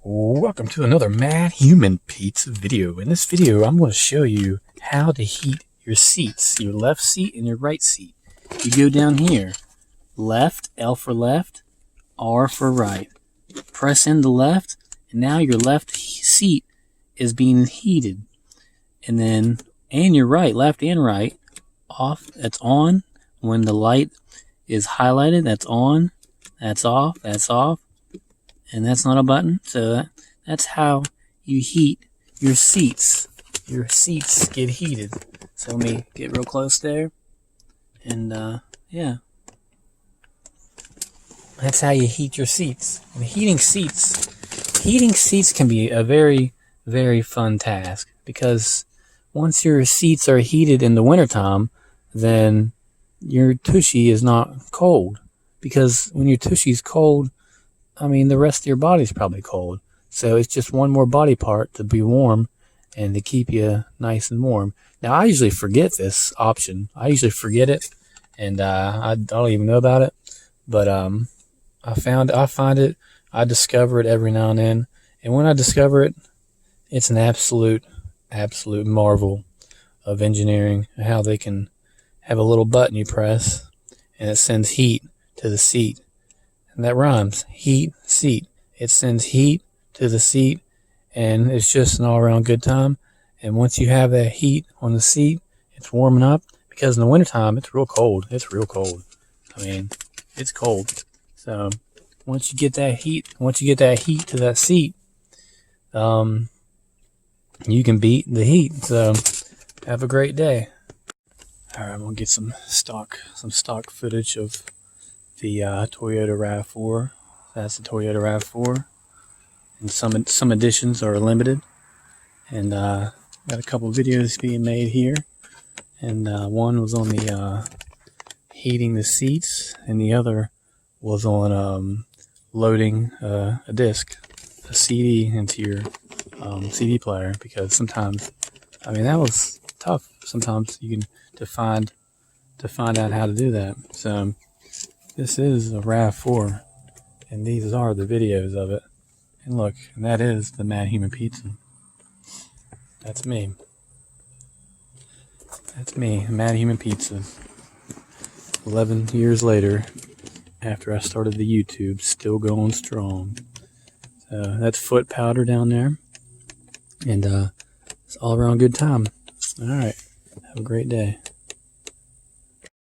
Welcome to another Matthumanpizza video. In this video, I'm going to show you how to heat your seats, your left seat and your right seat. You go down here, left, L for left, R for right. Press into left, and now your left seat is being heated. And your right, left and right, off, that's on. When the light is highlighted, that's on, that's off, and that's not a button. So that's how you heat your seats. Your seats get heated. So let me get real close there. And yeah, that's how you heat your seats. And heating seats can be a very, very fun task, because once your seats are heated in the wintertime, then your tushy is not cold. Because when your tushy is cold, I mean, the rest of your body's probably cold. So it's just one more body part to be warm and to keep you nice and warm. Now, I usually forget this option. I usually forget it, and I don't even know about it. But I find it. I discover it every now and then. And when I discover it, it's an absolute marvel of engineering, how they can have a little button you press, and it sends heat to the seat. And that rhymes. Heat, seat. It sends heat to the seat, and it's just an all-around good time. And once you have that heat on the seat, it's warming up, because in the wintertime, it's real cold. It's real cold. I mean, it's cold. So once you get that heat to that seat, you can beat the heat. So have a great day. All right, I'm gonna get some stock footage of the Toyota RAV4. That's the Toyota RAV4, and some editions are limited. And got a couple videos being made here, and one was on the heating the seats, and the other was on loading a disc, a CD into your CD player, because sometimes, I mean, that was tough. Sometimes you can to find out how to do that. So this is a RAV4, and these are the videos of it. And look, and that is the Matthumanpizza. That's me. That's me, Matthumanpizza. 11 years later, after I started the YouTube, still going strong. So that's foot powder down there. And it's all around good time. All right. Have a great day.